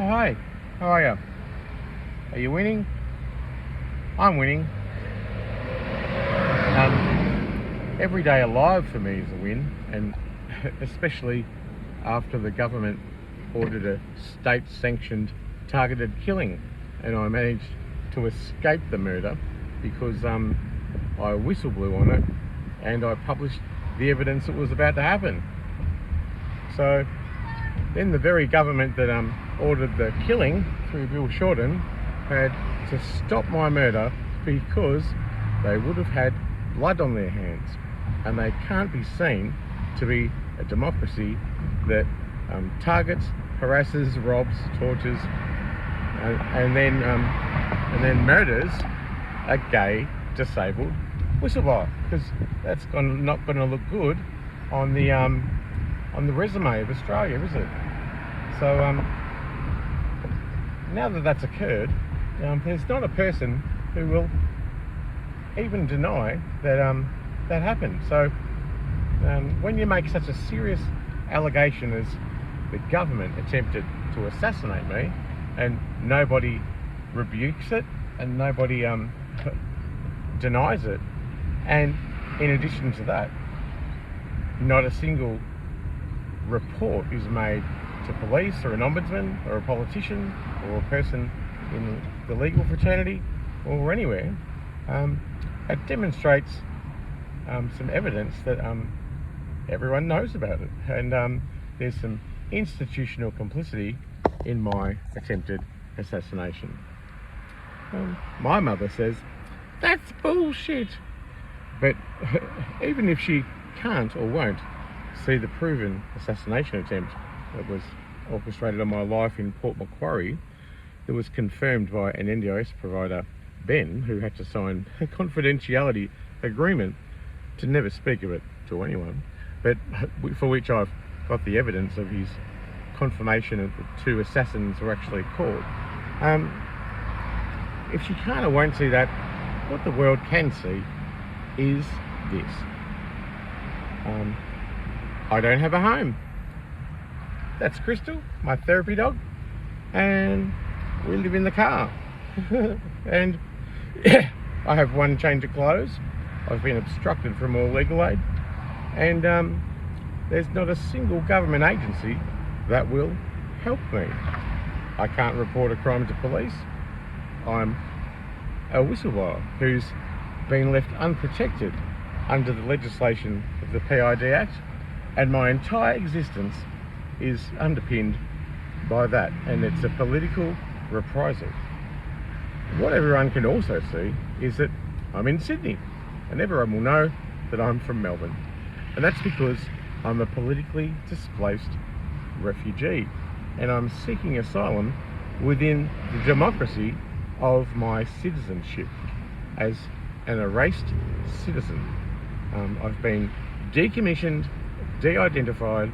Oh, hey, how are you? Are you winning? I'm winning. Every day alive for me is a win, and especially after the government ordered a state-sanctioned targeted killing, and I managed to escape the murder because I whistle blew on it and I published the evidence that was about to happen. So then the very government that ordered the killing through Bill Shorten had to stop my murder because they would have had blood on their hands, and they can't be seen to be a democracy that targets, harasses, robs, tortures, and then murders a gay, disabled whistleblower, because that's not going to look good on the resume of Australia, is it? So now that that's occurred, there's not a person who will even deny that that happened. So when you make such a serious allegation as the government attempted to assassinate me, and nobody rebukes it and nobody denies it, and in addition to that, not a single report is made to police or an ombudsman or a politician or a person in the legal fraternity or anywhere, it demonstrates some evidence that everyone knows about it, and there's some institutional complicity in my attempted assassination. My mother says that's bullshit, but even if she can't or won't see the proven assassination attempt that was orchestrated on my life in Port Macquarie, that was confirmed by an NDIS provider, Ben, who had to sign a confidentiality agreement to never speak of it to anyone, but for which I've got the evidence of his confirmation that the two assassins were actually caught. If she can't or won't see that, what the world can see is this. I don't have a home. That's Crystal, my therapy dog, and we live in the car. And I have one change of clothes. I've been obstructed from all legal aid, and there's not a single government agency that will help me. I can't report a crime to police. I'm a whistleblower who's been left unprotected under the legislation of the PID Act, and my entire existence is underpinned by that, and it's a political reprisal. What everyone can also see is that I'm in Sydney, and everyone will know that I'm from Melbourne, and that's because I'm a politically displaced refugee, and I'm seeking asylum within the democracy of my citizenship as an erased citizen. I've been decommissioned, de-identified,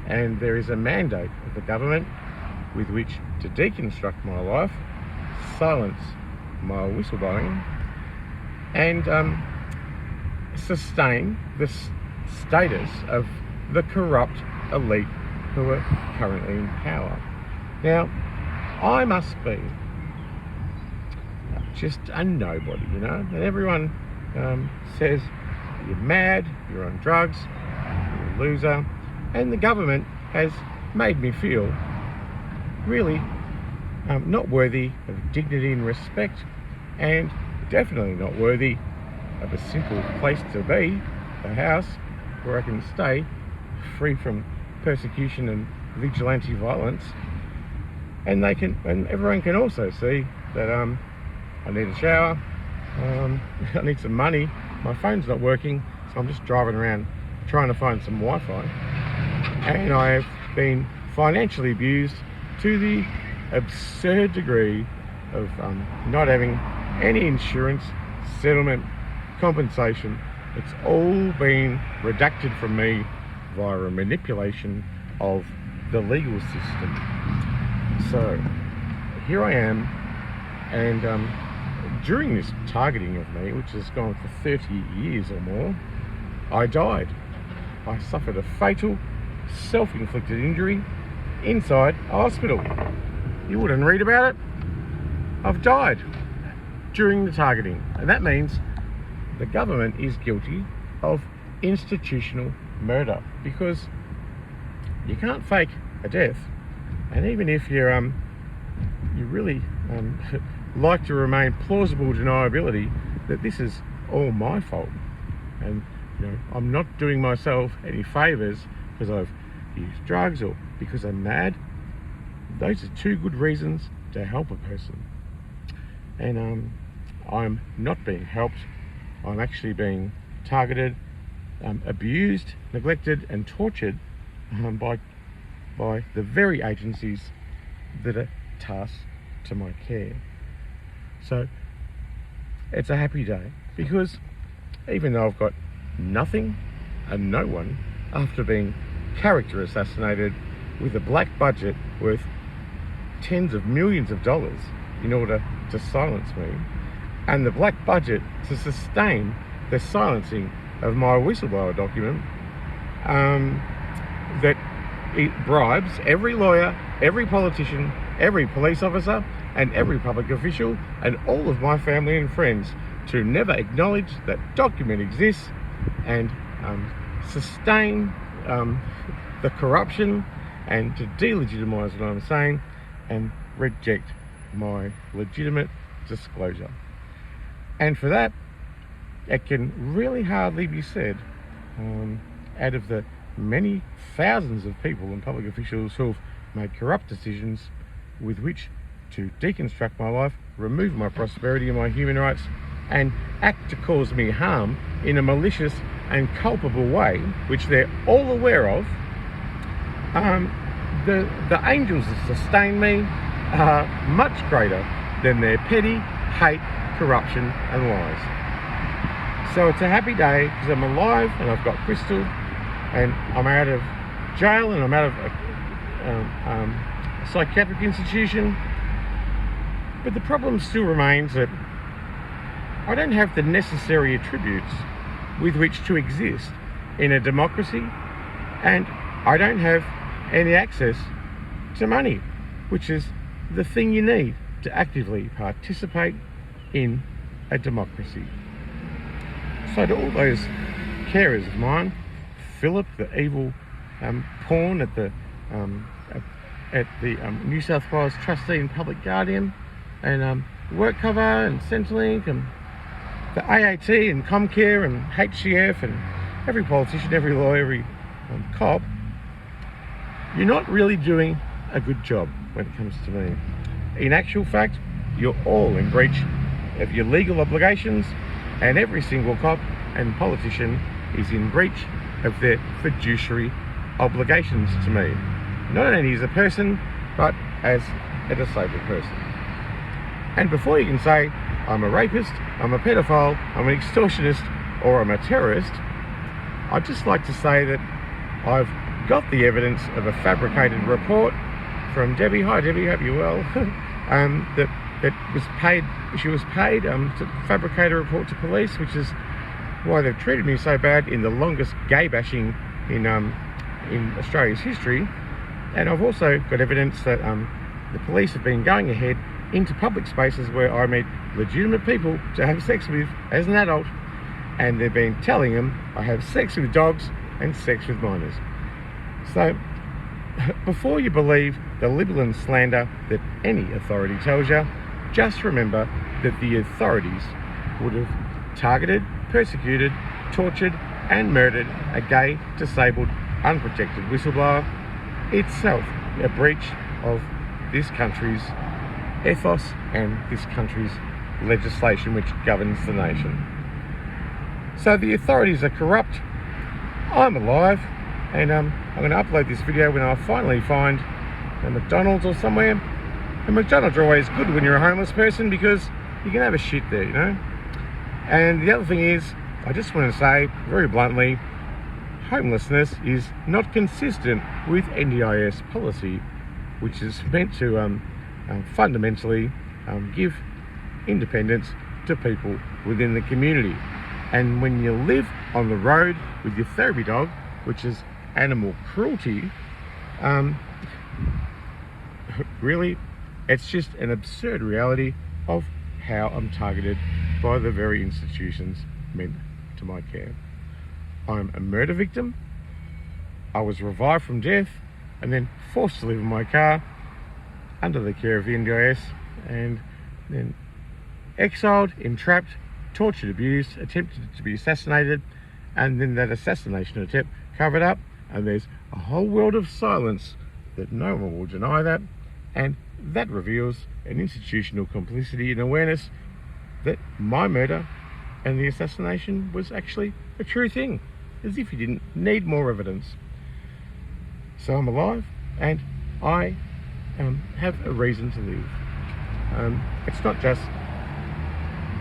and there is a mandate of the government with which to deconstruct my life, silence my whistleblowing, and sustain the status of the corrupt elite who are currently in power. Now, I must be just a nobody, you know, and everyone says you're mad, you're on drugs, you're a loser, and the government has made me feel really not worthy of dignity and respect, and definitely not worthy of a simple place to be, a house where I can stay free from persecution and vigilante violence. And everyone can also see that I need a shower, I need some money, my phone's not working, so I'm just driving around trying to find some Wi-Fi, and I have been financially abused to the absurd degree of not having any insurance, settlement, compensation. It's all been redacted from me via a manipulation of the legal system. So here I am, and during this targeting of me, which has gone for 30 years or more, I died. I suffered a fatal self-inflicted injury inside a hospital. you wouldn't read about it. I've died during the targeting, and that means the government is guilty of institutional murder, because you can't fake a death. And even if you're you really like to remain plausible deniability that this is all my fault, and I'm not doing myself any favors because I've used drugs or because I'm mad, those are two good reasons to help a person. And I'm not being helped. I'm actually being targeted, abused, neglected and tortured by the very agencies that are tasked to my care. So it's a happy day, because even though I've got nothing and no one after being character assassinated with a black budget worth tens of millions of dollars in order to silence me, and the black budget to sustain the silencing of my whistleblower document, that it bribes every lawyer, every politician, every police officer and every public official and all of my family and friends to never acknowledge that document exists, and sustain the corruption, and to delegitimise what I'm saying and reject my legitimate disclosure. And for that, it can really hardly be said, out of the many thousands of people and public officials who have made corrupt decisions with which to deconstruct my life, remove my prosperity and my human rights, and act to cause me harm in a malicious and culpable way, which they're all aware of. The angels that sustain me are much greater than their petty hate, corruption and lies. So it's a happy day because I'm alive and I've got Crystal, and I'm out of jail and I'm out of a psychiatric institution. But the problem still remains that I don't have the necessary attributes with which to exist in a democracy, and I don't have any access to money, which is the thing you need to actively participate in a democracy. So to all those carers of mine, Philip, the evil pawn at the New South Wales trustee and public guardian, and WorkCover and Centrelink and the AAT and Comcare and HCF and every politician, every lawyer, every cop, you're not really doing a good job when it comes to me. In actual fact, you're all in breach of your legal obligations, and every single cop and politician is in breach of their fiduciary obligations to me, not only as a person but as a disabled person. And before you can say I'm a rapist, I'm a pedophile, I'm an extortionist or I'm a terrorist, I'd just like to say that I've got the evidence of a fabricated report from Debbie. Hi Debbie, hope you're well. that was paid. She was paid to fabricate a report to police, which is why they've treated me so bad in the longest gay bashing in Australia's history. And I've also got evidence that the police have been going ahead into public spaces where I meet legitimate people to have sex with as an adult, and they've been telling them I have sex with dogs and sex with minors. So before you believe the libel and slander that any authority tells you, just remember that the authorities would have targeted, persecuted, tortured and murdered a gay, disabled, unprotected whistleblower, itself a breach of this country's ethos and this country's legislation which governs the nation. So the authorities are corrupt. I'm alive, and I'm going to upload this video when I finally find a McDonald's or somewhere. And McDonald's are always good when you're a homeless person because you can have a shit there, you know. And the other thing is, I just want to say very bluntly, homelessness is not consistent with NDIS policy, which is meant to fundamentally give independence to people within the community. And when you live on the road with your therapy dog, which is animal cruelty, really, It's just an absurd reality of how I'm targeted by the very institutions meant to my care. I'm a murder victim. I was revived from death and then forced to live in my car under the care of the NDIS, and then exiled, entrapped, tortured, abused, attempted to be assassinated, and then that assassination attempt covered up, and there's a whole world of silence that no one will deny that, and that reveals an institutional complicity and awareness that my murder and the assassination was actually a true thing, as if you didn't need more evidence. So I'm alive, and I have a reason to live. It's not just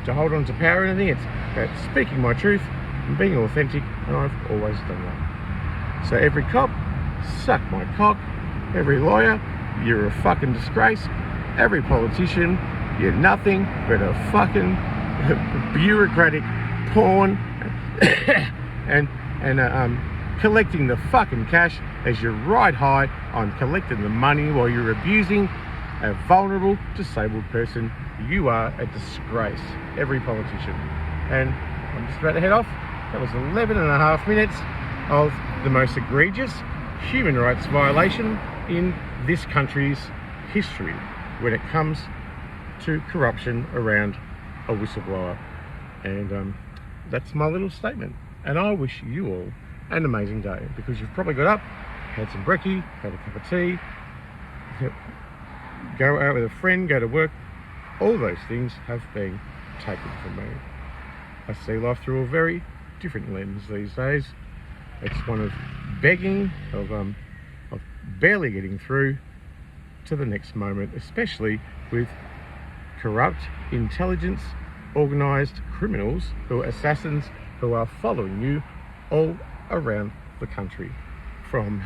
to hold on to power or anything, it's about speaking my truth and being authentic, and I've always done that. So every cop, suck my cock. Every lawyer, you're a fucking disgrace. Every politician, you're nothing but a fucking bureaucratic pawn and collecting the fucking cash as you ride high on collecting the money while you're abusing a vulnerable, disabled person. You are a disgrace, every politician. And I'm just about to head off. That was 11 and a half minutes of the most egregious human rights violation in this country's history when it comes to corruption around a whistleblower. And that's my little statement. And I wish you all an amazing day, because you've probably got up, had some brekkie, had a cup of tea, go out with a friend, go to work. All those things have been taken from me. I see life through a very different lens these days. It's one of begging, of barely getting through to the next moment, especially with corrupt intelligence, organised criminals who are assassins who are following you all around the country. From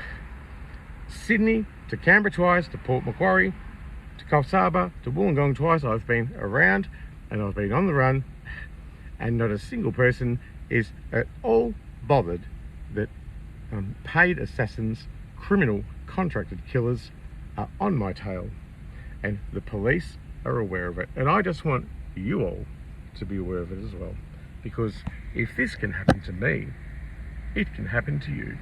Sydney to Canberra twice, to Port Macquarie, to Coffs Harbour, to Wollongong twice. I've been around and I've been on the run, and not a single person is at all bothered that paid assassins, criminal contracted killers are on my tail, and the police are aware of it. And I just want you all to be aware of it as well, because if this can happen to me, it can happen to you.